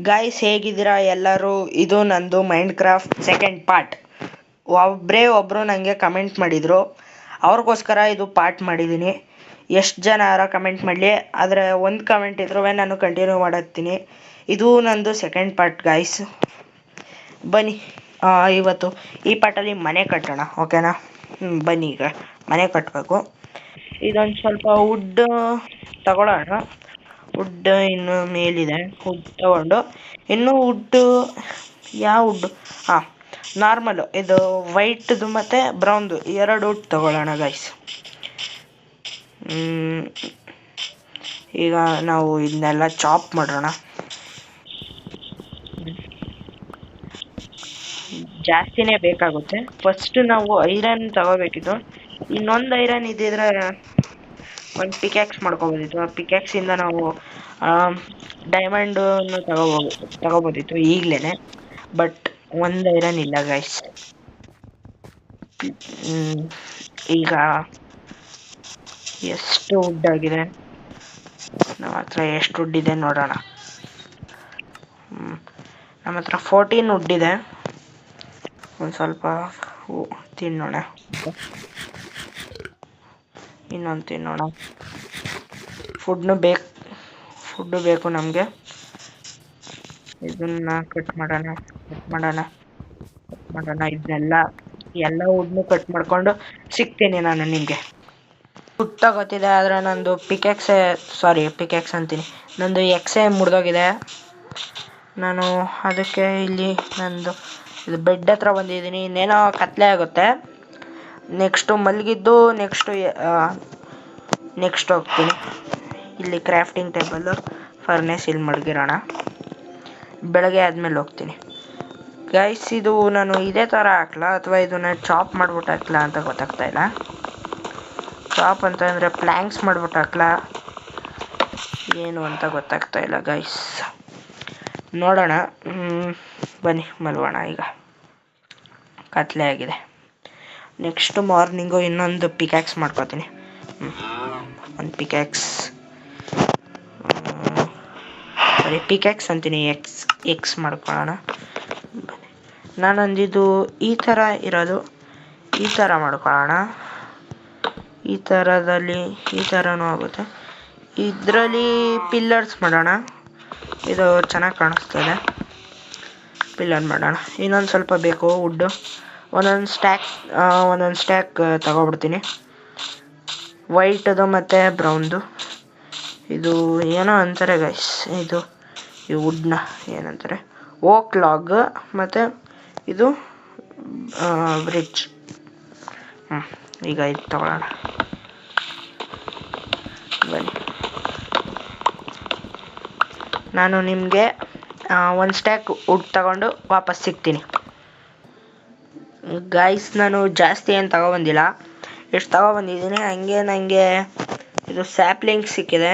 Guys ಹೇಗಿದ್ದೀರಾ ಎಲ್ಲರೂ? ಇದು ನಂದು ಮೈಂಡ್ ಕ್ರಾಫ್ಟ್ ಸೆಕೆಂಡ್ ಪಾರ್ಟ್. ಒಬ್ಬರು ನನಗೆ ಕಮೆಂಟ್ ಮಾಡಿದರು, ಅವ್ರಿಗೋಸ್ಕರ ಇದು ಪಾರ್ಟ್ ಮಾಡಿದ್ದೀನಿ. ಎಷ್ಟು ಜನ ಯಾರೋ ಕಮೆಂಟ್ ಮಾಡಲಿ, ಆದರೆ ಒಂದು ಕಮೆಂಟ್ ಇದ್ರೂ ನಾನು ಕಂಟಿನ್ಯೂ ಮಾಡತ್ತೀನಿ. ಇದು ನಂದು ಸೆಕೆಂಡ್ ಪಾರ್ಟ್ ಗಾಯ್ಸ್. ಬನ್ನಿ ಇವತ್ತು ಈ ಪಾರ್ಟಲ್ಲಿ ಮನೆ ಕಟ್ಟೋಣ, ಓಕೆನಾ? ಬನ್ನಿ ಈಗ ಮನೆ ಕಟ್ಟಬೇಕು. ಇದೊಂದು ಸ್ವಲ್ಪ ವುಡ್ ತಗೊಳ್ಳೋಣ. ವುಡ್ ಇನ್ನು ಮೇಲಿದೆ, ವುಡ್ ತಗೊಂಡು ಇನ್ನು ವುಡ್ಡು ಯಾವ ವುಡ್ಡು? ನಾರ್ಮಲು ಇದು ವೈಟ್ದು ಮತ್ತು ಬ್ರೌನ್ದು ಎರಡು ವುಡ್ ತಗೊಳ್ಳೋಣ ಗೈಸ್. ಈಗ ನಾವು ಇದನ್ನೆಲ್ಲ ಚಾಪ್ ಮಾಡೋಣ. ಜಾಸ್ತಿನೇ ಬೇಕಾಗುತ್ತೆ. ಫಸ್ಟ್ ನಾವು ಐರನ್ ತಗೋಬೇಕಿತ್ತು. ಇನ್ನೊಂದು ಐರನ್ ಇದ್ದಿದ್ರೆ ಒಂದು ಪಿಕ್ಯಾಕ್ಸ್ ಮಾಡ್ಕೋಬೋದಿತ್ತು. ಆ ಪಿಕ್ಯಾಕ್ಸಿಂದ ನಾವು ಡೈಮಂಡನ್ನು ತಗೋಬೋದಿತ್ತು ಈಗಲೇ. ಬಟ್ ಒಂದು ಐರನ್ ಇಲ್ಲ ಗೈಸ್. ಈಗ ಎಷ್ಟು ವುಡ್ ಆಗಿದೆ ನಮ್ಮ ಹತ್ರ? ಎಷ್ಟು ವುಡ್ ಇದೆ ನೋಡೋಣ. ನಮ್ಮ ಹತ್ರ 14 ವುಡ್ ಇದೆ. ಒಂದು ಸ್ವಲ್ಪ ತಿನ್ನೋಣ, ಇನ್ನೊಂದು ತಿನ್ನೋಣ. ಫುಡ್ಡು ಬೇಕು ನಮಗೆ. ಇದನ್ನ ಕಟ್ ಮಾಡೋಣ. ಇದನ್ನೆಲ್ಲ ವುಡ್ನು ಕಟ್ ಮಾಡಿಕೊಂಡು ಸಿಗ್ತೀನಿ ನಾನು ನಿಮಗೆ. ವುಡ್ ತಗೋತಿದೆ, ಆದರೆ ನಂದು ಪಿಕ್ಯಾಕ್ಸ್ ಅಂತೀನಿ, ನಂದು ಎಕ್ಸೆ ಮುರಿದೋಗಿದೆ. ನಾನು ಅದಕ್ಕೆ ಇಲ್ಲಿ ನಂದು ಇದು ಬೆಡ್ ಹತ್ರ ಬಂದಿದ್ದೀನಿ. ಇನ್ನೇನೋ ಕತ್ಲೆ ಆಗುತ್ತೆ. ನೆಕ್ಸ್ಟು ಮಲಗಿದ್ದು ನೆಕ್ಸ್ಟ್ ಹೋಗ್ತೀನಿ. ಇಲ್ಲಿ ಕ್ರಾಫ್ಟಿಂಗ್ ಟೇಬಲ್ಲು, ಫರ್ನೇಸ್ ಇಲ್ಲಿ ಮಡಗಿರೋಣ. ಬೆಳಗ್ಗೆ ಆದಮೇಲೆ ಹೋಗ್ತೀನಿ ಗೈಸ್. ಇದು ನಾನು ಇದೇ ಥರ ಹಾಕ್ಲಾ ಅಥವಾ ಇದನ್ನ ಚಾಪ್ ಮಾಡ್ಬಿಟ್ಟು ಹಾಕ್ಲಾ ಅಂತ ಗೊತ್ತಾಗ್ತಾ ಇಲ್ಲ. ಚಾಪ್ ಅಂತಂದರೆ ಪ್ಲ್ಯಾಂಕ್ಸ್ ಮಾಡ್ಬಿಟ್ಟು ಹಾಕ್ಲಾ ಏನು ಅಂತ ಗೊತ್ತಾಗ್ತಾ ಇಲ್ಲ ಗೈಸ್. ನೋಡೋಣ. ಬನ್ನಿ ಮಲಗೋಣ. ಈಗ ಕತ್ಲೆ ಆಗಿದೆ. ನೆಕ್ಸ್ಟ್ ಮಾರ್ನಿಂಗು ಇನ್ನೊಂದು ಪಿಕ್ಯಾಕ್ಸ್ ಮಾಡ್ಕೋತೀನಿ. ಒಂದು ಪಿಕ್ಯಾಕ್ಸ್ ಅಂತೀನಿ, ಎಕ್ಸ್ ಮಾಡ್ಕೊಳ್ಳೋಣ. ನಾನು ಅಂದಿದ್ದು ಈ ಥರ ಇರೋದು, ಈ ಥರ ಮಾಡ್ಕೊಳ್ಳೋಣ. ಈ ಥರನೂ ಆಗುತ್ತೆ. ಇದರಲ್ಲಿ ಪಿಲ್ಲರ್ಸ್ ಮಾಡೋಣ. ಇದು ಚೆನ್ನಾಗಿ ಕಾಣಿಸ್ತದೆ. ಪಿಲ್ಲರ್ ಮಾಡೋಣ. ಇನ್ನೊಂದು ಸ್ವಲ್ಪ ಬೇಕು ವುಡ್ಡು. ಒಂದೊಂದು ಸ್ಟ್ಯಾಕ್ ತಗೊಬಿಡ್ತೀನಿ. ವೈಟದು ಮತ್ತು ಬ್ರೌನ್ದು. ಇದು ಏನೋ ಅಂತಾರೆ ಗೈಸ್, ಈ ವುಡ್ನ ಏನಂತಾರೆ? ಓಕ್ ಲಾಗ್ ಮತ್ತು ಇದು ಬ್ರಿಡ್ಜ್. ಈಗ ಇದು ತಗೊಳ್ಳೋಣ. ಬನ್ನಿ, ನಾನು ನಿಮಗೆ ಒಂದು ಸ್ಟ್ಯಾಕ್ ವುಡ್ ತಗೊಂಡು ವಾಪಸ್ ಸಿಗ್ತೀನಿ ಗಾಯ್ಸ್. ನಾನು ಜಾಸ್ತಿ ಏನು ತಗೊಬಂದಿಲ್ಲ, ಎಷ್ಟು ತಗೊಬಂದಿದ್ದೀನಿ ಹಂಗೆ. ನನಗೆ ಇದು ಸ್ಯಾಪ್ಲಿಂಗ್ಸ್ ಸಿಕ್ಕಿದೆ.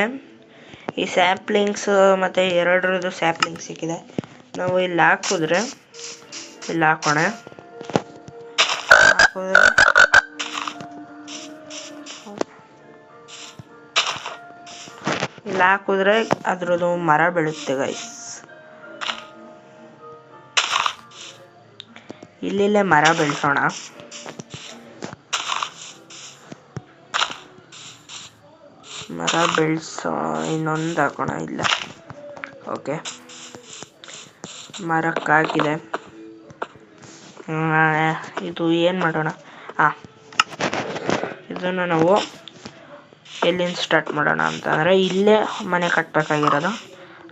ಈ ಸ್ಯಾಪ್ಲಿಂಗ್ಸ್ ಮತ್ತು ಎರಡರದ್ದು ಸ್ಯಾಪ್ಲಿಂಗ್ಸ್ ಸಿಕ್ಕಿದೆ. ನಾವು ಇಲ್ಲಿ ಹಾಕಿದ್ರೆ ಇಲ್ಲಿ ಹಾಕೋಣ. ಇಲ್ಲಿ ಹಾಕಿದ್ರೆ ಅದ್ರದ್ದು ಮರ ಬೆಳುತ್ತೆ ಗೈಸ್. ಇಲ್ಲಿಲ್ಲೇ ಮರ ಬೆಳೆಸೋಣ. ಮರ ಬೆಳೆಸೋ ಇನ್ನೊಂದು ಹಾಕೋಣ. ಇಲ್ಲ, ಓಕೆ, ಮರಕ್ಕೆ ಹಾಕಿದೆ. ಇದು ಏನು ಮಾಡೋಣ? ಇದನ್ನು ನಾವು ಎಲ್ಲಿಂದ ಸ್ಟಾರ್ಟ್ ಮಾಡೋಣ ಅಂತಂದರೆ, ಇಲ್ಲೇ ಮನೆ ಕಟ್ಟಬೇಕಾಗಿರೋದು.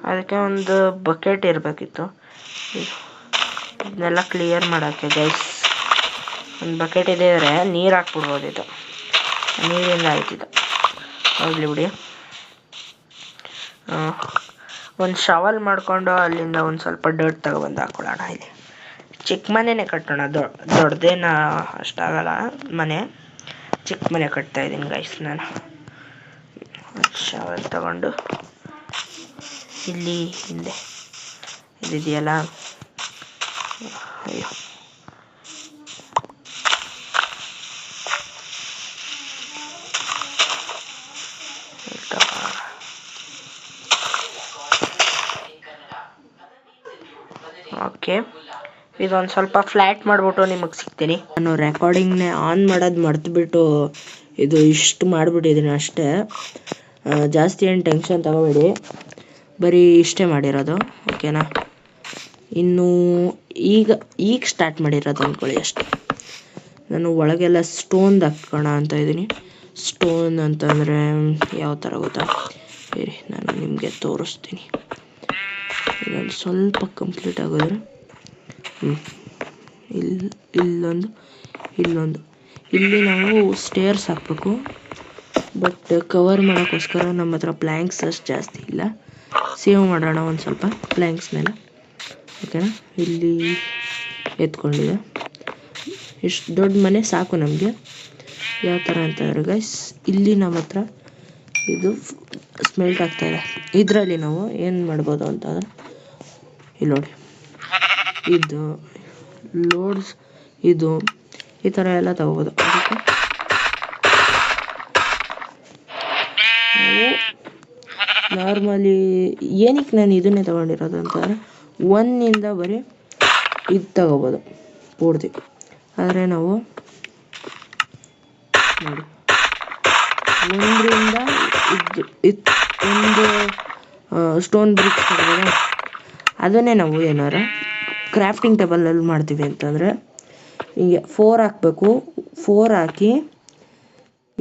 ಅದಕ್ಕೆ ಒಂದು ಬಕೆಟ್ ಇರಬೇಕಿತ್ತು. ಇದನ್ನೆಲ್ಲ ಕ್ಲಿಯರ್ ಮಾಡೋಕ್ಕೆ ಗೈಸ್ ಒಂದು ಬಕೆಟ್ ಇದ್ದರೆ ನೀರು ಹಾಕ್ಬಿಡ್ಬೋದಿತ್ತು. ನೀರಿಂದ ಆಯ್ತಿದ್ದು, ಹೋಗ್ಲಿ ಬಿಡಿ. ಒಂದು ಶವಲ್ ಮಾಡಿಕೊಂಡು ಅಲ್ಲಿಂದ ಒಂದು ಸ್ವಲ್ಪ ಡರ್ಟ್ ತಗೊಬಂದು ಹಾಕ್ಕೊಳ್ಳೋಣ. ಇಲ್ಲಿ ಚಿಕ್ಕ ಮನೆಯೇ ಕಟ್ಟೋಣ, ದೊಡ್ಡದೇನ ಅಷ್ಟಾಗಲ್ಲ ಮನೆ. ಚಿಕ್ಕ ಮನೆ ಕಟ್ತಾಯಿದ್ದೀನಿ ಗೈಸ್ ನಾನು. ಶವಲ್ ತಗೊಂಡು ಇಲ್ಲಿ ಹಿಂದೆ ಇದಿದೆಯಲ್ಲ, ಅಯ್ಯೋ, ಓಕೆ, ಇದೊಂದು ಸ್ವಲ್ಪ ಫ್ಲ್ಯಾಟ್ ಮಾಡಿಬಿಟ್ಟು ನಿಮಗೆ ಸಿಗ್ತೀನಿ. ನಾನು ರೆಕಾರ್ಡಿಂಗ್ನೇ ಆನ್ ಮಾಡೋದು ಮರ್ತುಬಿಟ್ಟು ಇದು ಇಷ್ಟು ಮಾಡಿಬಿಟ್ಟಿದ್ದೀನಿ ಅಷ್ಟೇ. ಜಾಸ್ತಿ ಏನು ಟೆನ್ಷನ್ ತಗೋಬೇಡಿ, ಬರೀ ಇಷ್ಟೇ ಮಾಡಿರೋದು, ಓಕೆನಾ. ಇನ್ನು ಈಗ ಸ್ಟಾರ್ಟ್ ಮಾಡಿರೋದು ಅಂದ್ಕೊಳ್ಳಿ ಅಷ್ಟೇ. ನಾನು ಒಳಗೆಲ್ಲ ಸ್ಟೋನ್ ಹಾಕೋಣ ಅಂತ ಇದ್ದೀನಿ. ಸ್ಟೋನ್ ಅಂತಂದರೆ ಯಾವ ಥರ ಗೊತ್ತಾ, ಬೇರೆ ನಾನು ನಿಮಗೆ ತೋರಿಸ್ತೀನಿ. ಇದೊಂದು ಸ್ವಲ್ಪ ಕಂಪ್ಲೀಟ್ ಆಗೋದ್ರೆ ಇಲ್ಲೊಂದು ಇಲ್ಲಿ ನಾವು ಸ್ಟೇರ್ಸ್ ಹಾಕಬೇಕು. ಬಟ್ ಕವರ್ ಮಾಡೋಕ್ಕೋಸ್ಕರ ನಮ್ಮ ಹತ್ರ ಪ್ಲ್ಯಾಂಕ್ಸ್ ಅಷ್ಟು ಜಾಸ್ತಿ ಇಲ್ಲ. ಸೇವ್ ಮಾಡೋಣ ಒಂದು ಸ್ವಲ್ಪ ಪ್ಲ್ಯಾಂಕ್ಸ್ನೆಲ್ಲ, ಓಕೆನಾ. ಇಲ್ಲಿ ಎತ್ಕೊಂಡಿದೆ. ಇಷ್ಟು ದೊಡ್ಡ ಮನೆ ಸಾಕು ನಮಗೆ. ಯಾವ ಥರ ಅಂತಂದರೆ ಗೈಸ್, ಇಲ್ಲಿ ನಮ್ಮ ಹತ್ರ ಇದು ಸ್ಮೆಲ್ಟ್ ಆಗ್ತಾಯಿದೆ. ಇದರಲ್ಲಿ ನಾವು ಏನು ಮಾಡ್ಬೋದು ಅಂತಂದರೆ ಇಲ್ಲಿ ನೋಡಿ, ಇದು ಲೋಡ್ಸ್ ಇದು ಈ ಥರ ಎಲ್ಲ ತಗೋಬೋದು. ಅದಕ್ಕೆ ನಾವು ನಾರ್ಮಲಿ ಏನಕ್ಕೆ ನಾನು ಇದನ್ನೇ ತೊಗೊಂಡಿರೋದು ಅಂತಂದರೆ 1 ಬರೀ ಇದು ತಗೋಬೋದು ಪೂರ್ತಿ. ಆದರೆ ನಾವು ನೋಡಿ 1ರಿಂದ ಒಂದು ಸ್ಟೋನ್ ಬ್ರಿಕ್ಸ್ ತಗೋಬೋದು. ಅದನ್ನೇ ನಾವು ಏನಾರ ಕ್ರಾಫ್ಟಿಂಗ್ ಟೇಬಲಲ್ಲಿ ಮಾಡ್ತೀವಿ ಅಂತಂದರೆ ಹೀಗೆ 4 ಹಾಕಬೇಕು. 4 ಹಾಕಿ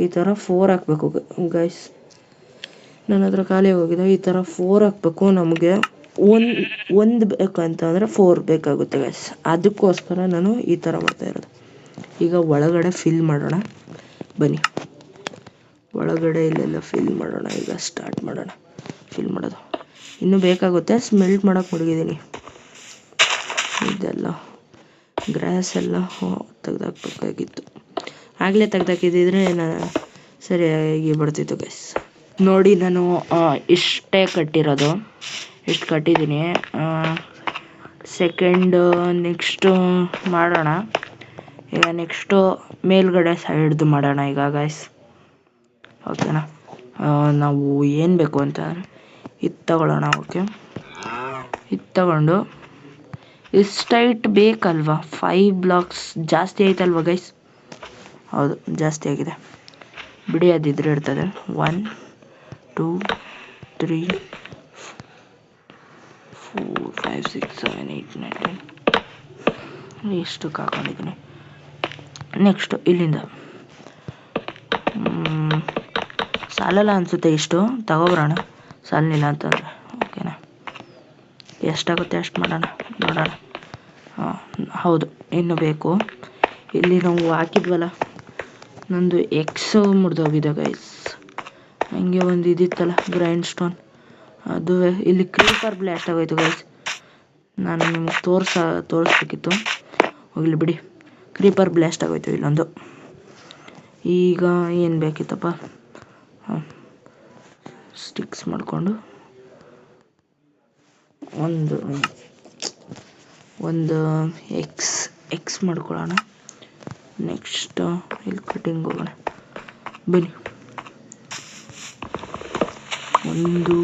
ಈ ಥರ 4 ಹಾಕಬೇಕು ಗೈಸ್. ನನ್ನ ಹತ್ರ ಖಾಲಿ ಹೋಗಿದೆ. ಈ ಥರ 4 ಹಾಕಬೇಕು. ನಮಗೆ ಒಂದು ಬೇಕಂತಂದರೆ 4 ಬೇಕಾಗುತ್ತೆ ಗೈಸ್. ಅದಕ್ಕೋಸ್ಕರ ನಾನು ಈ ಥರ ಮಾಡ್ತಾಯಿರೋದು. ಈಗ ಒಳಗಡೆ ಫಿಲ್ ಮಾಡೋಣ ಬನ್ನಿ. ಒಳಗಡೆ ಇಲ್ಲೆಲ್ಲ ಫಿಲ್ ಮಾಡೋಣ. ಈಗ ಸ್ಟಾರ್ಟ್ ಮಾಡೋಣ ಫಿಲ್ ಮಾಡೋದು. ಇನ್ನೂ ಬೇಕಾಗುತ್ತೆ. ಸ್ಮೆಲ್ಟ್ ಮಾಡೋಕ್ಕೆ ಮಡಗಿದ್ದೀನಿ. ಇದೆಲ್ಲ ಗ್ರಾಸ್ ಎಲ್ಲ ತೆಗ್ದಾಕ್ಬೇಕಾಗಿತ್ತು. ಆಗಲೇ ತೆಗ್ದಾಕಿದ್ದಿದ್ರೆ ನಾನು ಸರಿಯಾಗಿ ಬರ್ತಿತ್ತು ಗೈಸ್. ನೋಡಿ, ನಾನು ಇಷ್ಟೇ ಕಟ್ಟಿರೋದು. ಇಷ್ಟು ಕಟ್ಟಿದ್ದೀನಿ. ಸೆಕೆಂಡ್ ನೆಕ್ಸ್ಟು ಮಾಡೋಣ. ಈಗ ನೆಕ್ಸ್ಟು ಮೇಲ್ಗಡೆ ಸೈಡ್ದು ಮಾಡೋಣ ಈಗ ಗೈಸ್, ಓಕೆನಾ. ನಾವು ಏನು ಬೇಕು ಅಂತ ಇದು ತಗೊಳ್ಳೋಣ. ಓಕೆ, ಇದು ತಗೊಂಡು ಇಷ್ಟೈಟ್ ಬೇಕಲ್ವಾ? 5 ಬ್ಲಾಕ್ಸ್ ಜಾಸ್ತಿ ಆಯ್ತಲ್ವ ಗೈಸ್? ಹೌದು, ಜಾಸ್ತಿ ಆಗಿದೆ ಬಿಡಿ. ಅದಿದ್ರೆ ಇರ್ತದೆ. 1 2 3 4 5 6 7 8 9 10 ಇಷ್ಟಕ್ಕೆ ಹಾಕೊಂಡಿದ್ದೀನಿ. ನೆಕ್ಸ್ಟು ಇಲ್ಲಿಂದ ಸಾಲಲ್ಲ ಅನಿಸುತ್ತೆ. ಇಷ್ಟು ತಗೊಬರೋಣ, ಸಾಲಿಲ್ಲ ಅಂತಂದರೆ, ಓಕೆನಾ. ಎಷ್ಟಾಗುತ್ತೆ ಅಷ್ಟು ಮಾಡೋಣ, ನೋಡೋಣ. ಹೌದು, ಇನ್ನು ಬೇಕು. ಇಲ್ಲಿ ನಾವು ಹಾಕಿದ್ವಲ್ಲ, ನಂದು ಎಕ್ಸ್ ಮುರಿದೋಗಿದೆ ಗೈಸ್. ಹಂಗೆ ಒಂದು ಇದಿತ್ತಲ್ಲ ಗ್ರೈಂಡ್ ಸ್ಟೋನ್, ಅದು ಇಲ್ಲಿ ಕ್ರೀಪರ್ ಬ್ಲಾಸ್ಟ್ ಆಗೋಯ್ತು ಗೈಸ್. ನಾನು ನಿಮ್ಗೆ ತೋರಿಸ್ಬೇಕಿತ್ತು. ಹೋಗಲಿ ಬಿಡಿ. ಕ್ರೀಪರ್ ಬ್ಲಾಸ್ಟ್ ಆಗೋಯ್ತು ಇಲ್ಲೊಂದು. ಈಗ ಏನು ಬೇಕಿತ್ತಪ್ಪ, ಸ್ಟಿಕ್ಸ್ ಮಾಡಿಕೊಂಡು ಒಂದು ಎಕ್ಸ್ ಮಾಡ್ಕೊಳ್ಳೋಣ. ನೆಕ್ಸ್ಟ್ ಇಲ್ಲಿ ಕಟಿಂಗ್ ಹೋಗೋಣ ಬನ್ನಿ. 1 2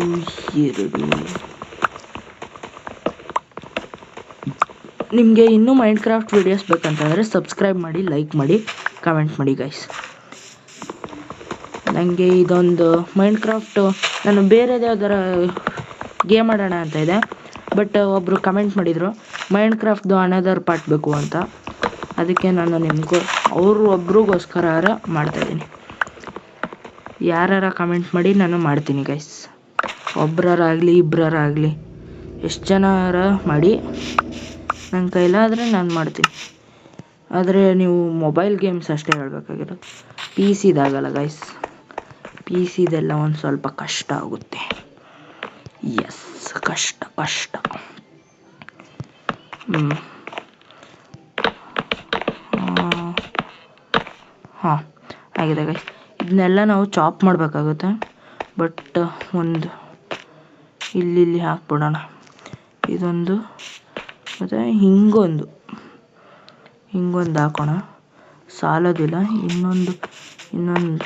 ನಿಮಗೆ ಇನ್ನೂ ಮೈನ್ಕ್ರಾಫ್ಟ್ ವೀಡಿಯೋಸ್ ಬೇಕಂತಂದರೆ ಸಬ್ಸ್ಕ್ರೈಬ್ ಮಾಡಿ, ಲೈಕ್ ಮಾಡಿ, ಕಮೆಂಟ್ ಮಾಡಿ ಗೈಸ್. ನನಗೆ ಇದೊಂದು ಮೈನ್ಕ್ರಾಫ್ಟು ನಾನು ಬೇರೆದು ಯಾವ್ದಾರ ಗೇಮ್ ಆಡೋಣ ಅಂತ ಇದೆ. ಬಟ್ ಒಬ್ಬರು ಕಮೆಂಟ್ ಮಾಡಿದರು ಮೈನ್ಕ್ರಾಫ್ಟ್ದು ಅನದರ್ ಪಾರ್ಟ್ ಬೇಕು ಅಂತ. ಅದಕ್ಕೆ ನಾನು ನಿಮಗೂ ಒಬ್ರಿಗೋಸ್ಕರ ಮಾಡ್ತಾಯಿದ್ದೀನಿ. ಯಾರಾರ ಕಮೆಂಟ್ ಮಾಡಿ ನಾನು ಮಾಡ್ತೀನಿ ಗೈಸ್. ಒಬ್ಬರಾಗಲಿ ಇಬ್ಬರಾಗಲಿ ಎಷ್ಟು ಜನರ ಮಾಡಿ, ನನ್ನ ಕೈಲಾದರೆ ನಾನು ಮಾಡ್ತೀನಿ. ಆದರೆ ನೀವು ಮೊಬೈಲ್ ಗೇಮ್ಸ್ ಅಷ್ಟೇ ಹೇಳಬೇಕಾಗಿರೋದು. ಪಿ ಸಿದಾಗಲ್ಲ ಗೈಸ್. ಪಿ ಸಿದೆಲ್ಲ ಒಂದು ಸ್ವಲ್ಪ ಕಷ್ಟ ಆಗುತ್ತೆ. ಎಸ್, ಕಷ್ಟ. ಹಾಂ, ಆಗಿದೆ ಗೈಸ್. ಇದನ್ನೆಲ್ಲ ನಾವು ಚಾಪ್ ಮಾಡಬೇಕಾಗುತ್ತೆ. ಬಟ್ ಒಂದು ಇಲ್ಲಿ ಹಾಕ್ಬಿಡೋಣ. ಇದೊಂದು ಮತ್ತು ಹಿಂಗೊಂದು ಹಾಕೋಣ. ಸಾಲೋದಿಲ್ಲ. ಇನ್ನೊಂದು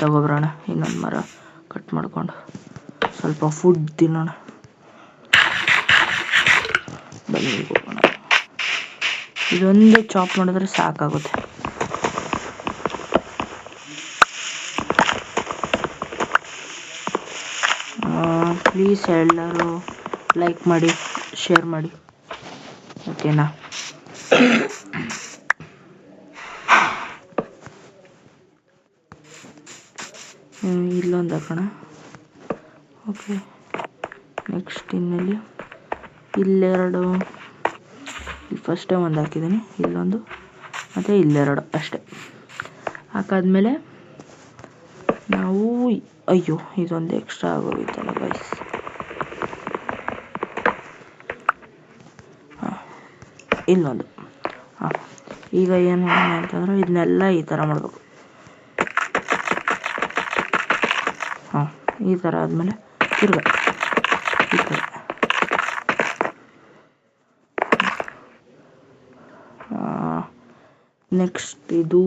ತಗೊಬರೋಣ. ಇನ್ನೊಂದು ಮರ ಕಟ್ ಮಾಡ್ಕೊಂಡು ಸ್ವಲ್ಪ ಫುಡ್ ತಿನ್ನೋಣ. ಬನ್ನಿ ಹೋಗೋಣ. ಇದೊಂದೇ ಚಾಪ್ ಮಾಡಿದ್ರೆ ಸಾಕಾಗುತ್ತೆ. ಪ್ಲೀಸ್ ಎಲ್ಲರೂ ಲೈಕ್ ಮಾಡಿ, ಶೇರ್ ಮಾಡಿ, ಓಕೆನಾ? ಇಲ್ಲೊಂದು ಹಾಕೋಣ. ಓಕೆ, ನೆಕ್ಸ್ಟ್ ಇನ್ನಲ್ಲಿ ಇಲ್ಲೆರಡು, ಇಲ್ಲಿ ಫಸ್ಟೇ ಒಂದು ಹಾಕಿದ್ದೀನಿ, ಇಲ್ಲೊಂದು ಮತ್ತು ಇಲ್ಲೆರಡು ಅಷ್ಟೇ. ಹಾಕಾದ್ಮೇಲೆ ನಾವು ಅಯ್ಯೋ ಇದೊಂದು ಎಕ್ಸ್ಟ್ರಾ ಆಗೋಗಿತ್ತಲ್ಲ ಗೈಸ್. ಇಲ್ಲೊಂದು. ಈಗ ಏನು ಮಾಡೋಣ ಅಂತಂದರೆ ಇದನ್ನೆಲ್ಲ ಈ ಥರ ಮಾಡಬೇಕು. ಈ ಥರ ಆದಮೇಲೆ ತಿರ್ಗ ಈ ಕಡೆ. ನೆಕ್ಸ್ಟ್ ಇದು,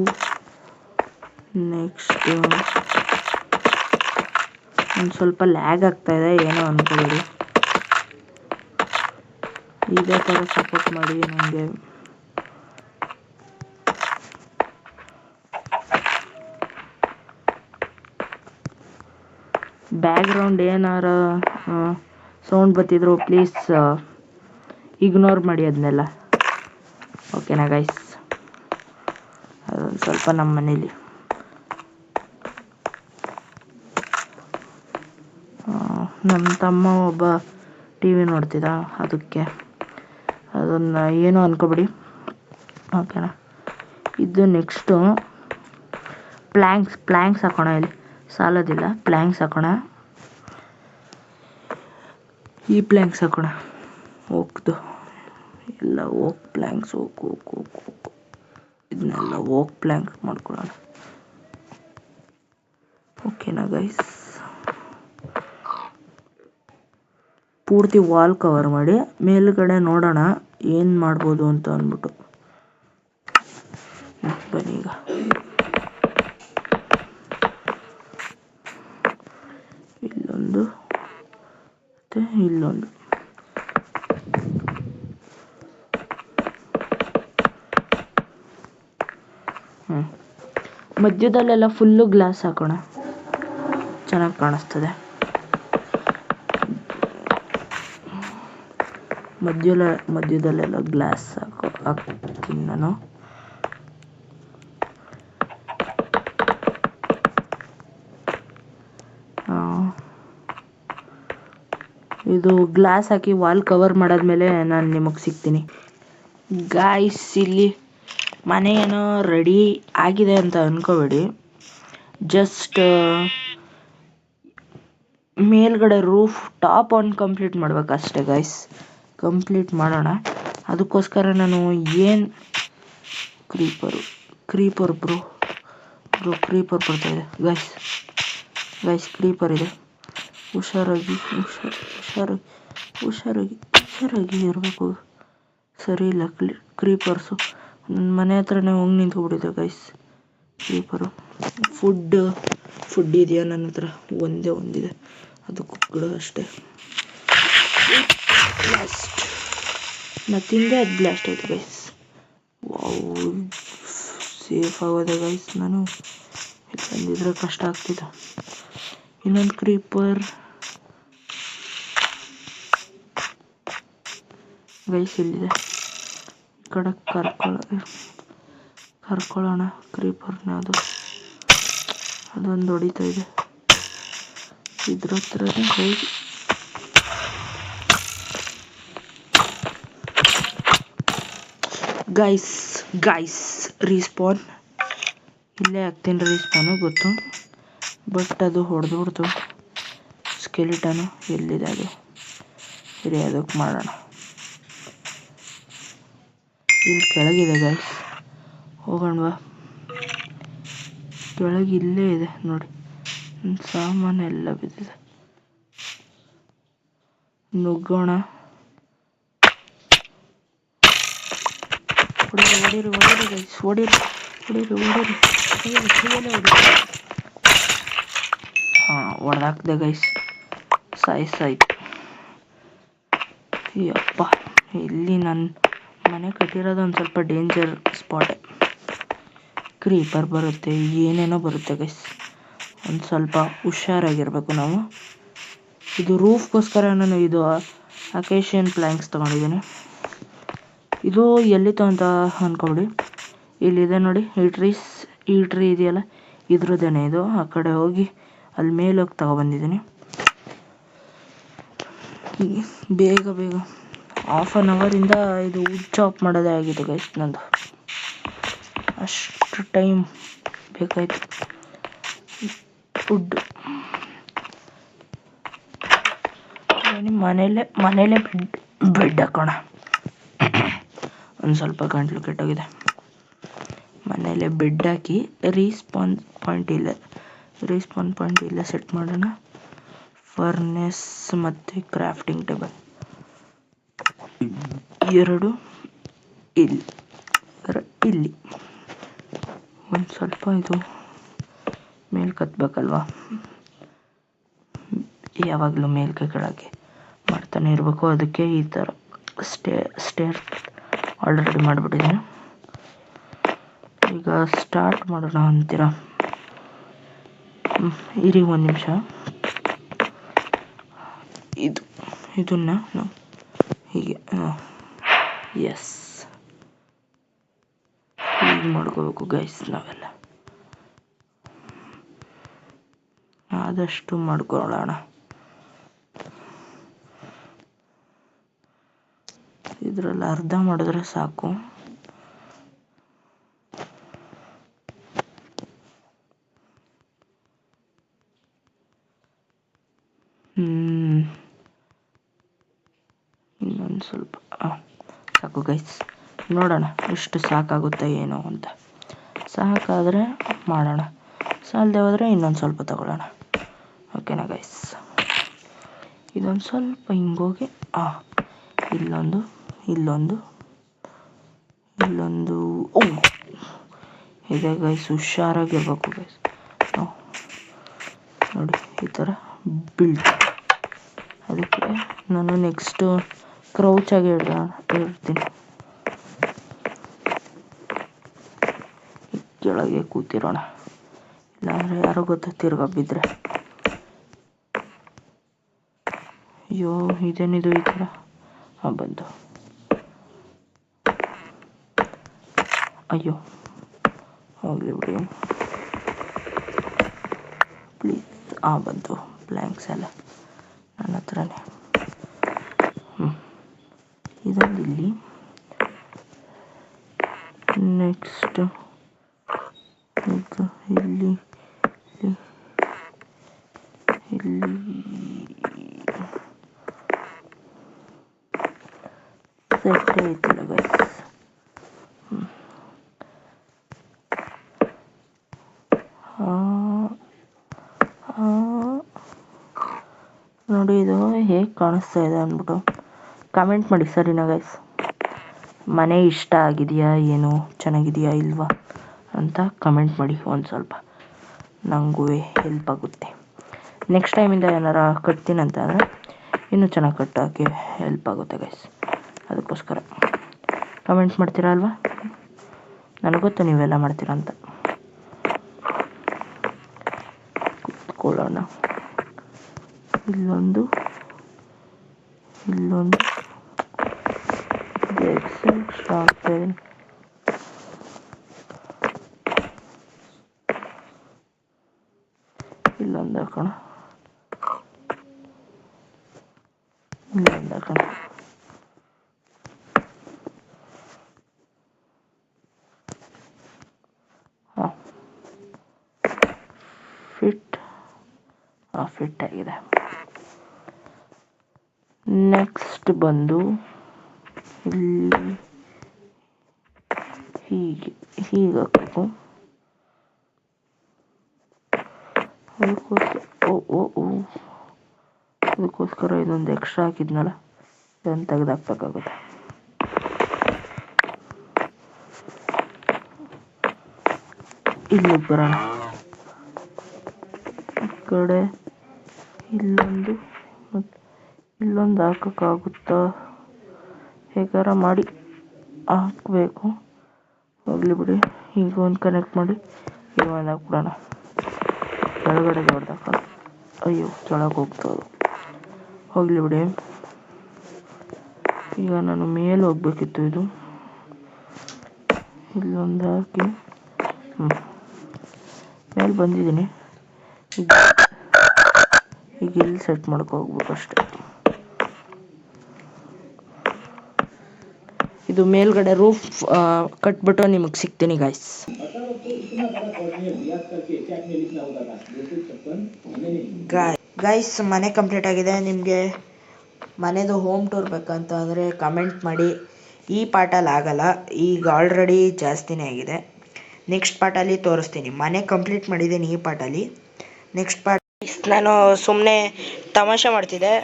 ನೆಕ್ಸ್ಟ್ ಒಂದು ಸ್ವಲ್ಪ ಲ್ಯಾಗ್ ಆಗ್ತಾಯಿದೆ, ಏನೋ ಅಂದ್ಕೊಳ್ಳಿ. ಇದೇ ಥರ ಸಪೋರ್ಟ್ ಮಾಡಿ ನನಗೆ. ಬ್ಯಾಕ್ಗ್ರೌಂಡ್ ಏನಾರ ಸೌಂಡ್ ಬರ್ತಿದ್ರು ಪ್ಲೀಸ್ ಇಗ್ನೋರ್ ಮಾಡಿ ಅದನ್ನೆಲ್ಲ, ಓಕೆನಾ ಗೈಸ್? ಅದೊಂದು ಸ್ವಲ್ಪ ನಮ್ಮ ಮನೇಲಿ ನಮ್ಮ ತಮ್ಮ ಒಬ್ಬ ಟಿ ವಿ ನೋಡ್ತಿದ್ದ, ಅದಕ್ಕೆ ಅದನ್ನು ಏನೂ ಅನ್ಕೋಬೇಡಿ, ಓಕೆನಾ? ಇದು ನೆಕ್ಸ್ಟು ಪ್ಲ್ಯಾಂಕ್ಸ್ ಹಾಕೋಣ. ಇಲ್ಲಿ ಸಾಲೋದಿಲ್ಲ, ಪ್ಲ್ಯಾಂಕ್ಸ್ ಹಾಕೋಣ. ಈ ಪ್ಲ್ಯಾಂಕ್ಸ್ ಹಾಕೋಣ, ಓಕ್ದು ಎಲ್ಲ ಓಕ್ ಪ್ಲ್ಯಾಂಕ್ಸ್, ಓಕ್ ಇದನ್ನೆಲ್ಲ ಓಕ್ ಪ್ಲ್ಯಾಂಕ್ ಮಾಡ್ಕೊಳ್ಳೋಣ, ಓಕೆನಾ ಗೈಸ್? ಪೂರ್ತಿ ವಾಲ್ ಕವರ್ ಮಾಡಿ ಮೇಲುಗಡೆ ನೋಡೋಣ ಏನು ಮಾಡ್ಬೋದು ಅಂತ ಅಂದ್ಬಿಟ್ಟು. ಬನ್ನಿ ಈಗ ಇಲ್ಲೊಂದು ಮತ್ತು ಇಲ್ಲೊಂದು. ಮಧ್ಯದಲ್ಲೆಲ್ಲ ಫುಲ್ಲು ಗ್ಲಾಸ್ ಹಾಕೋಣ, ಚೆನ್ನಾಗಿ ಕಾಣಿಸ್ತದೆ. ಮಧ್ಯದಲ್ಲೆಲ್ಲ ಗ್ಲಾಸ್ ಹಾಕ್ತೀನಿ ನಾನು. ಇದು ಗ್ಲಾಸ್ ಹಾಕಿ ವಾಲ್ ಕವರ್ ಮಾಡಾದ್ಮೇಲೆ ನಾನು ನಿಮಗೆ ಸಿಗ್ತೀನಿ ಗಾಯ್ಸ್. ಇಲ್ಲಿ ಮನೆ ಏನೋ ರೆಡಿ ಆಗಿದೆ ಅಂತ ಅಂದ್ಕೋಬೇಡಿ, ಜಸ್ಟ್ ಮೇಲ್ಗಡೆ ರೂಫ್ ಟಾಪ್ ಒಂದು ಕಂಪ್ಲೀಟ್ ಮಾಡ್ಬೇಕಷ್ಟೇ ಗೈಸ್. ಕಂಪ್ಲೀಟ್ ಮಾಡೋಣ, ಅದಕ್ಕೋಸ್ಕರ ನಾನು ಏನು ಕ್ರೀಪರ್ ಬ್ರೋ ಕ್ರೀಪರ್ ಬರ್ತಾಯಿದೆ ಗೈಸ್, ಕ್ರೀಪರ್ ಇದೆ. ಹುಷಾರಾಗಿ ಇರಬೇಕು, ಸರಿ ಇಲ್ಲ ಕ್ರೀಪರ್ಸು. ನನ್ನ ಮನೆ ಹತ್ರನೇ ಹೋಗಿ ನಿಂತ್ಕೊಬಿಟ್ಟಿದೆ ಗೈಸ್ ಕ್ರೀಪರು. ಫುಡ್ ಇದೆಯಾ ನನ್ನ ಹತ್ರ? ಒಂದೇ ಒಂದಿದೆ, ಅದು ಕುಕ್ಕಡು ಅಷ್ಟೇ. ಬ್ಲಾಸ್ಟ್ ನಾ ತಿಂದೆ, ಅದು ಬ್ಲಾಸ್ಟ್ ಆಯಿತು ಗೈಸ್. ವಾವ್, ಸೇಫ್ ಆಗೋದೆ ಗೈಸ್. ನಾನು ಬಂದಿದ್ರೆ ಕಷ್ಟ ಆಗ್ತಿತ್ತು. ಇನ್ನೊಂದು ಕ್ರೀಪರ್ ಗೈಸ್ ಇಲ್ಲಿದೆ, ಈ ಕಡೆ ಕರ್ಕೊಳ್ಳೋಣ ಕ್ರೀಪರ್ನ. ಅದೊಂದು ಹೊಡಿತಾ ಇದೆ ಇದ್ರ ಹತ್ರನೇ ಹೋಗಿ. ಗೈಸ್ ರೀಸ್ಪಾನ್ ಇಲ್ಲೇ ಆಗ್ತೀನಿ, ರೀಸ್ಪಾನು ಗೊತ್ತು, ಬಟ್ ಅದು ಹೊಡೆದು ಸ್ಕೆಲಿಟನು ಎಲ್ಲಿದೆ ಅದು? ಸರಿ, ಅದಕ್ಕೆ ಮಾಡೋಣ. ಇಲ್ಲಿ ಕೆಳಗಿದೆ ಗೈಸ್, ಹೋಗೋಣವಾ? ಕೆಳಗೆ ಇಲ್ಲೇ ಇದೆ ನೋಡಿ, ನನ್ನ ಸಾಮಾನೆಲ್ಲ ಬಿದ್ದಿದೆ. ನುಗ್ಗೋಣ. ಹೊಡೀರಿ ಗೈಸ್, ಹೊಡೀರಿ. ಹಾಂ, ಹೊಡೆದಾಕ್ದೆ ಗೈಸ್, ಸಾಯ್ಸಾಯ್ತು. ಅಯ್ಯಪ್ಪ, ಇಲ್ಲಿ ನನ್ನ ಮನೆ ಕಟ್ಟಿರೋದು ಒಂದು ಸ್ವಲ್ಪ ಡೇಂಜರ್ ಸ್ಪಾಟೇ. ಕ್ರೀಪರ್ ಬರುತ್ತೆ, ಏನೇನೋ ಬರುತ್ತೆ ಗೈಸ್. ಒಂದು ಸ್ವಲ್ಪ ಹುಷಾರಾಗಿರ್ಬೇಕು ನಾವು. ಇದು ರೂಫ್ಗೋಸ್ಕರ ನಾನು ಇದು ಅಕೇಶಿಯನ್ ಪ್ಲ್ಯಾಂಕ್ಸ್ ತೊಗೊಂಡಿದ್ದೀನಿ. ಇದು ಎಲ್ಲಿತ್ತು ಅಂತ ಅಂದ್ಕೊಬಿಡಿ, ಇಲ್ಲಿದೆ ನೋಡಿ ಈ ಟ್ರೀ ಇದೆಯಲ್ಲ, ಇದ್ರದ್ದೇನೆ ಇದು. ಆ ಕಡೆ ಹೋಗಿ ಅಲ್ಲಿ ಮೇಲೆ ಹೋಗಿ ತಗೊಬಂದಿದ್ದೀನಿ. ಬೇಗ ಹಾಫ್ ಆನ್ ಅವರಿಂದ ಇದು ವುಡ್ ಚಾಪ್ ಮಾಡೋದೇ ಆಗಿದೆ ಗೈಸ್ ನಂದು. ಅಷ್ಟು ಟೈಮ್ ಬೇಕಾಯಿತು ವುಡ್. ಮನೇಲೆ ಬೆಡ್ ಹಾಕೋಣ. ಒಂದು ಸ್ವಲ್ಪ ಗಂಟ್ಲು ಕೆಟ್ಟೋಗಿದೆ. ಮನೇಲೆ ಬೆಡ್ ಹಾಕಿ ರೀಸ್ಪಾನ್ ಪಾಯಿಂಟ್ ಇಲ್ಲ ಸೆಟ್ ಮಾಡೋಣ. ಫರ್ನೆಸ್ ಮತ್ತು ಕ್ರಾಫ್ಟಿಂಗ್ ಟೇಬಲ್ 2 ಇಲ್ಲಿ. ಒಂದು ಸ್ವಲ್ಪ ಇದು ಮೇಲೆ ಕತ್ತಬೇಕಲ್ವಾ, ಯಾವಾಗಲೂ ಮೇಲ್ಕೆ ಕೆಳಗೆ ಮಾಡ್ತಾನೆ ಇರಬೇಕು. ಅದಕ್ಕೆ ಈ ಥರ ಸ್ಟೇರ್ ಆಲ್ರೆಡಿ ಮಾಡಿಬಿಟ್ಟಿದ್ದೀನಿ. ಈಗ ಸ್ಟಾರ್ಟ್ ಮಾಡೋಣ ಅಂತೀರಾ? ಇರಿ ಒಂದು ನಿಮಿಷ. ಇದನ್ನ ನಾವು ಹೀಗೆ ಎಸ್ ಹೀಗೆ ಮಾಡ್ಕೋಬೇಕು ಗೈಸ್. ನಾವೆಲ್ಲ ಆದಷ್ಟು ಮಾಡ್ಕೊಳ್ಳೋಣ. ಇದರಲ್ಲಿ ಅರ್ಧ ಮಾಡಿದ್ರೆ ಸಾಕು. ಇನ್ನೊಂದು ಸ್ವಲ್ಪ ಸಾಕು ಗೈಸ್. ನೋಡೋಣ ಎಷ್ಟು ಸಾಕಾಗುತ್ತೆ ಏನೋ ಅಂತ. ಸಾಕಾದರೆ ಮಾಡೋಣ, ಸಾಲದೆ ಹೋದರೆ ಇನ್ನೊಂದು ಸ್ವಲ್ಪ ತಗೊಳ್ಳೋಣ. ಓಕೆನಾ ಗೈಸ್? ಇದೊಂದು ಸ್ವಲ್ಪ ಹಿಂಗೋಗಿ ಇಲ್ಲೊಂದು ಇದೆ ಗೈಸ್. ಹುಷಾರಾಗಿರ್ಬೇಕು ಗೈಸ್. ನೋಡಿ ಈ ಥರ ಬಿಲ್ಡ್. ಅದಕ್ಕೆ ನಾನು ನೆಕ್ಸ್ಟು ಕ್ರೌಚಾಗಿ ಇರ್ತೀನಿ. ಕೆಳಗೆ ಕೂತಿರೋಣ, ಇಲ್ಲಾಂದರೆ ಯಾರೋ ಗೊತ್ತಾ ತಿರ್ಗಾ ಬಿದ್ದರೆ. ಅಯ್ಯೋ ಇದೇನಿದು ಈ ಥರ ಬಂತು. ಅಯ್ಯೋ ಹೋಗಲಿ ಬಿಡಿ ಪ್ಲೀಸ್. ಬಂತು ಪ್ಲ್ಯಾಂಕ್ಸ್ ಎಲ್ಲ ನನ್ನ ಹತ್ರನೇ. ಇದೊಂದು ಇಲ್ಲಿ. ನೆಕ್ಸ್ಟ್ ಇಲ್ಲಿ ಸೆಟ್ ಐತಿಲ್ಲ ಗೈಸ್. ನೋಡಿ ಇದು ಹೇಗೆ ಕಾಣಿಸ್ತಾ ಇದೆ ಅಂದ್ಬಿಟ್ಟು ಕಮೆಂಟ್ ಮಾಡಿ ಸರಿನಾ ಗೈಸ್? ಮನೆ ಇಷ್ಟ ಆಗಿದೆಯಾ, ಏನು ಚೆನ್ನಾಗಿದೆಯಾ ಇಲ್ವಾ ಅಂತ ಕಮೆಂಟ್ ಮಾಡಿ. ಒಂದು ಸ್ವಲ್ಪ ನನಗೂ ಹೆಲ್ಪ್ ಆಗುತ್ತೆ. ನೆಕ್ಸ್ಟ್ ಟೈಮಿಂದ ಏನಾರ ಕಟ್ತೀನಂತ ಅಂದರೆ ಇನ್ನೂ ಚೆನ್ನಾಗಿ ಕಟ್ಟೋಕ್ಕೆ ಹೆಲ್ಪ್ ಆಗುತ್ತೆ ಗೈಸ್. ಅದಕ್ಕೋಸ್ಕರ ಕಮೆಂಟ್ ಮಾಡ್ತೀರಾ ಅಲ್ವಾ? ನನಗೊತ್ತು ನೀವೆಲ್ಲ ಮಾಡ್ತೀರಾ ಅಂತ. ಕೂತ್ಕೊಳ್ಳೋಣ. ಇಲ್ಲೊಂದು ಎಕ್ಸ್ಟ್ರಾ ಆಗ್ತಾಯಿದೆ. ಇಲ್ಲೊಂದು ಹಾಕೋಣ. ಫಿಟ್ ಆಗಿದೆ. ನೆಕ್ಸ್ಟ್ ಬಂದು ಇಲ್ಲಿ ಹೀಗೆ ಹಾಕಬೇಕು. ಅದಕ್ಕೋಸ್ಕರ ಇದೊಂದು ಎಕ್ಸ್ಟ್ರಾ ಹಾಕಿದ್ನಲ್ಲ, ಇದನ್ನು ತೆಗೆದಾಕ್ಬೇಕಾಗುತ್ತೆ. ಇಲ್ಲಿಗೆ ಬರೋಣ. ಈ ಕಡೆ ಇಲ್ಲೊಂದು ಹಾಕೋಕ್ಕಾಗುತ್ತಾ? ಹೇಗಾರ ಮಾಡಿ ಹಾಕಬೇಕು. ಹೋಗಲಿ ಬಿಡಿ. ಈಗ ಒಂದು ಕನೆಕ್ಟ್ ಮಾಡಿ ಈಗ ಒಂದು ಹಾಕ್ಬಿಡೋಣ. ಕೆಳಗಡೆ ದೊಡ್ಡದಾಕ. ಅಯ್ಯೋ ಕೆಳಗೆ ಹೋಗ್ತದೆ. ಹೋಗಲಿ ಬಿಡಿ. ಈಗ ನಾನು ಮೇಲೆ ಹೋಗ್ಬೇಕಿತ್ತು. ಇದು ಇಲ್ಲೊಂದು ಹಾಕಿ ಮೇಲೆ ಬಂದಿದ್ದೀನಿ. ಈಗ ಇಲ್ಲಿ ಸೆಟ್ ಮಾಡ್ಕೋಗ್ಬೇಕು ಅಷ್ಟೆ. ಇದು ಮೇಲ್ಗಡೆ ರೂಫ್ ಕಟ್ಬಿಟ್ಟು ನಿಮಗೆ ಸಿಗ್ತೀನಿ ಗಾಯ್ಸ್. ಗಾಯ್ಸ್ ಮನೆ ಕಂಪ್ಲೀಟ್ ಆಗಿದೆ. ನಿಮಗೆ ಮನೆದು ಹೋಮ್ ಟೂರ್ ಬೇಕಂತ ಅಂದರೆ ಕಮೆಂಟ್ ಮಾಡಿ. ಈ ಪಾರ್ಟಲ್ಲಿ ಆಗಲ್ಲ, ಈಗ ಆಲ್ರೆಡಿ ಜಾಸ್ತಿನೇ ಆಗಿದೆ. ನೆಕ್ಸ್ಟ್ ಪಾರ್ಟಲ್ಲಿ ತೋರಿಸ್ತೀನಿ. ಮನೆ ಕಂಪ್ಲೀಟ್ ಮಾಡಿದ್ದೀನಿ ಈ ಪಾರ್ಟಲ್ಲಿ. ನೆಕ್ಸ್ಟ್ ಪಾರ್ಟ್ ನಾನು ಸುಮ್ಮನೆ ತಮಾಷೆ ಮಾಡ್ತಿದ್ದೆ.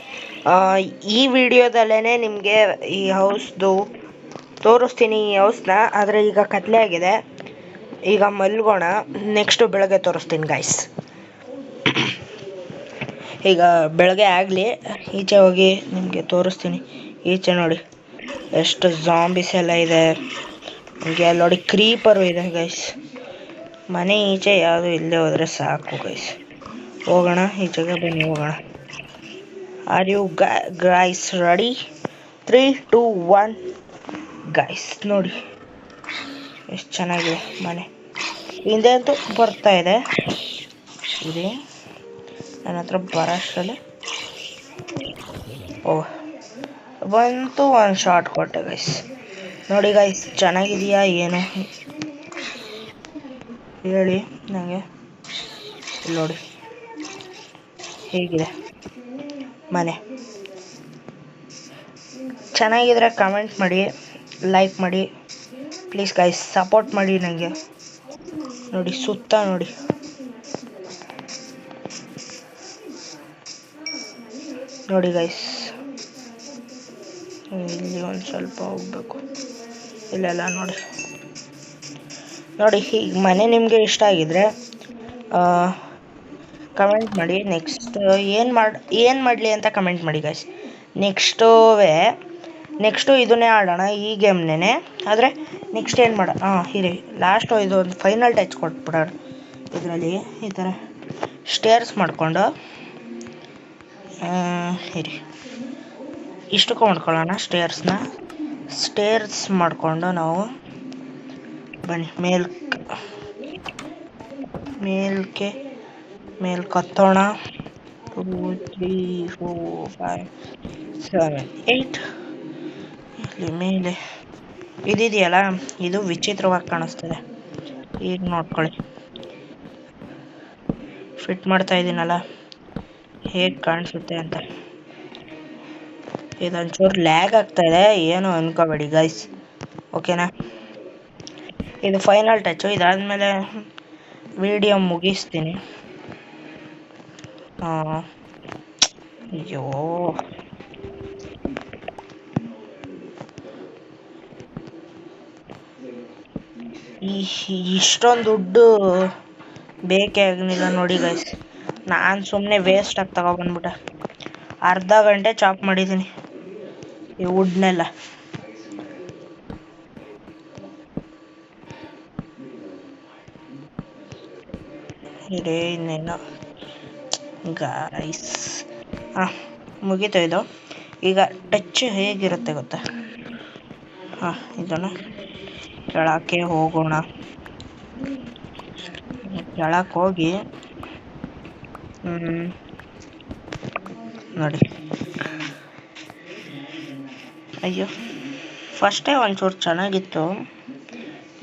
ಈ ವಿಡಿಯೋದಲ್ಲೇ ನಿಮಗೆ ಈ ಹೌಸ್ದು ತೋರಿಸ್ತೀನಿ, ಈ ಹೌಸ್ನ. ಆದರೆ ಈಗ ಕತ್ಲೆ ಆಗಿದೆ, ಈಗ ಮಲ್ಗೋಣ. ನೆಕ್ಸ್ಟು ಬೆಳಗ್ಗೆ ತೋರಿಸ್ತೀನಿ ಗಾಯ್ಸ್. ಈಗ ಬೆಳಗ್ಗೆ ಆಗಲಿ, ಈಚೆ ಹೋಗಿ ನಿಮಗೆ ತೋರಿಸ್ತೀನಿ. ಈಚೆ ನೋಡಿ ಎಷ್ಟು ಜಾಂಬಿಸ್ ಎಲ್ಲ ಇದೆ. ಹೀಗೆ ಅಲ್ಲಿ ನೋಡಿ ಕ್ರೀಪರು ಇದೆ ಗೈಸ್. ಮನೆ ಈಚೆ ಯಾವುದು ಇಲ್ಲದೆ ಹೋದರೆ ಸಾಕು ಗೈಸ್. ಹೋಗೋಣ ಈಚೆಗೆ, ಬನ್ನಿ ಹೋಗೋಣ. Are you guys ready? 3, 2, 1 guys ನೋಡಿ ಎಷ್ಟು ಚೆನ್ನಾಗಿದೆ ಮನೆ. ಹಿಂದೆ ಅಂತೂ ಬರ್ತಾ ಇದೆ. ಇದೆ ನನ್ನ ಹತ್ರ ಬರೋಷ್ಟರಲ್ಲಿ ಬಂತು. ಒಂದು ಶಾರ್ಟ್ ಕೊಟ್ಟೆ ಗೈಸ್. ನೋಡಿ ಗೈಸ್ ಚೆನ್ನಾಗಿದೆಯಾ ಏನು ಹೇಳಿ ನನಗೆ. ನೋಡಿ ಹೇಗಿದೆ ಮನೆ. ಚೆನ್ನಾಗಿದ್ರೆ ಕಮೆಂಟ್ ಮಾಡಿ, ಲೈಕ್ ಮಾಡಿ ಪ್ಲೀಸ್ ಗೈಸ್. ಸಪೋರ್ಟ್ ಮಾಡಿ ನನಗೆ. ನೋಡಿ ಸುತ್ತ ನೋಡಿ. ನೋಡಿ ಗೈಸ್ ಇಲ್ಲಿ ಒಂದು ಸ್ವಲ್ಪ ಹೋಗ್ಬೇಕು. ಇಲ್ಲೆಲ್ಲ ನೋಡಿ ನೋಡಿ. ಹೀಗೆ ಮನೆ ನಿಮಗೆ ಇಷ್ಟ ಆಗಿದ್ರೆ ಕಮೆಂಟ್ ಮಾಡಿ. ನೆಕ್ಸ್ಟ್ ಏನು ಮಾಡಲಿ ಅಂತ ಕಮೆಂಟ್ ಮಾಡಿ ಗೈಸ್. ನೆಕ್ಸ್ಟು ಇದನ್ನೇ ಆಡೋಣ, ಈ ಗೇಮ್ನೇ. ಆದರೆ ನೆಕ್ಸ್ಟ್ ಏನು ಮಾಡೋಣ, ಇರಿ ಲಾಸ್ಟು ಇದೊಂದು ಫೈನಲ್ ಟಚ್ ಕೊಟ್ಬಿಡೋಣ. ಇದರಲ್ಲಿ ಈ ಥರ ಸ್ಟೇರ್ಸ್ ಮಾಡಿಕೊಂಡು ಇರಿ ಇಷ್ಟಕ್ಕೂ ಮಾಡ್ಕೊಳ್ಳೋಣ. ಸ್ಟೇರ್ಸ್ ಮಾಡಿಕೊಂಡು ನಾವು ಬನ್ನಿ ಮೇಲ್ ಕತ್ತೋಣ. 2, 3, 4, 5, 7, 8 ಇಲ್ಲಿ ಮೇಲೆ ಇದಿದೆಯಲ್ಲ, ಇದು ವಿಚಿತ್ರವಾಗಿ ಕಾಣಿಸ್ತದೆ. ಈಗ ನೋಡ್ಕೊಳ್ಳಿ, ಫಿಟ್ ಮಾಡ್ತಾ ಇದ್ದೀನಲ್ಲ ಹೇಗೆ ಕಾಣಿಸುತ್ತೆ ಅಂತ. ಇದೊಂಚೂರು ಲ್ಯಾಗ್ ಆಗ್ತಾ ಇದೆ, ಏನು ಅನ್ಕೋಬೇಡಿ ಗೈಸ್, ಓಕೆನಾ. ಇದು ಫೈನಲ್ ಟಚ್ಚು. ಇದಾದಮೇಲೆ ವಿಡಿಯೋ ಮುಗಿಸ್ತೀನಿ. ಅಯ್ಯೋ ಇಷ್ಟೊಂದು ದುಡ್ಡು ಬೇಕೇ ಆಗಲಿಲ್ಲ ನೋಡಿ ಗೈಸ್. ನಾನು ಸುಮ್ಮನೆ ವೇಸ್ಟಾಗಿ ತಗೊಬಂದ್ಬಿಟ್ಟೆ. ಅರ್ಧ ಗಂಟೆ ಚಾಪ್ ಮಾಡಿದ್ದೀನಿ ಈ ವುಡ್ನೆಲ್ಲ. ಇರೇ ಇನ್ನೇನು ಗೈಸ್. ಮುಗೀತು ಇದು. ಈಗ ಟಚ್ ಹೇಗಿರುತ್ತೆ ಗೊತ್ತಾ. ಇದನ್ನು ಕೆಳಕ್ಕೆ ಹೋಗೋಣ. ಕೆಳಕ್ಕೆ ಹೋಗಿ ನೋಡಿ. ಅಯ್ಯೋ ಫಸ್ಟೇ ಒಂಚೂರು ಚೆನ್ನಾಗಿತ್ತು,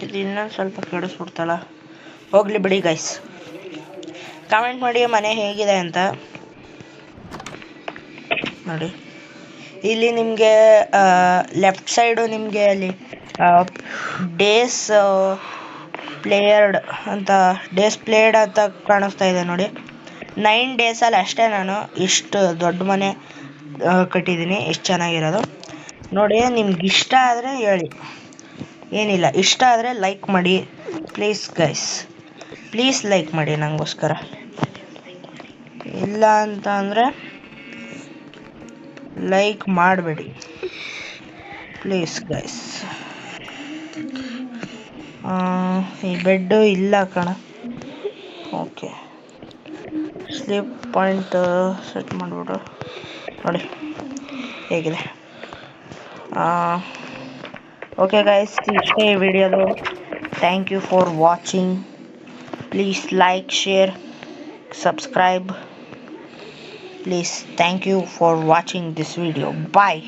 ಇದು ಇನ್ನೊಂದು ಸ್ವಲ್ಪ ಕೆಡಿಸ್ಬಿಡ್ತಲ್ಲ. ಹೋಗಲಿ ಬಿಡಿ ಗೈಸ್. ಕಮೆಂಟ್ ಮಾಡಿ ಮನೆ ಹೇಗಿದೆ ಅಂತ. ನೋಡಿ ಇಲ್ಲಿ ನಿಮಗೆ ಲೆಫ್ಟ್ ಸೈಡು ನಿಮಗೆ ಅಲ್ಲಿ ಡೇಸ್ ಪ್ಲೇಯರ್ಡ್ ಅಂತ ಕಾಣಿಸ್ತಾ ಇದೆ ನೋಡಿ. 9 ಡೇಸಲ್ಲಿ ಅಷ್ಟೇ ನಾನು ಇಷ್ಟು ದೊಡ್ಡ ಮನೆ ಕಟ್ಟಿದ್ದೀನಿ, ಇಷ್ಟು ಚೆನ್ನಾಗಿರೋದು ನೋಡಿ. ನಿಮ್ಗೆ ಇಷ್ಟ ಆದರೆ ಹೇಳಿ, ಏನಿಲ್ಲ. ಇಷ್ಟ ಆದರೆ ಲೈಕ್ ಮಾಡಿ ಪ್ಲೀಸ್ ಗೈಸ್, ಪ್ಲೀಸ್ ಲೈಕ್ ಮಾಡಿ ನನಗೋಸ್ಕರ. ಇಲ್ಲ ಅಂತ ಅಂದರೆ ಲೈಕ್ ಮಾಡಬೇಡಿ ಪ್ಲೀಸ್ ಗೈಸ್. ಈ ಬೆಡ್ಡು ಇಲ್ಲ ಕಣ. ಓಕೆ, ಸ್ಲೀಪ್ ಪಾಯಿಂಟ್ ಸೆಟ್ ಮಾಡಿಬಿಡು. ನೋಡಿ ಹೇಗಿದೆ. ಓಕೆ ಗೈಸ್, ಇಷ್ಟೇ ಈ ವಿಡಿಯೋದು. Thank you for watching. Please like, share, subscribe. Please, thank you for watching this video. Bye.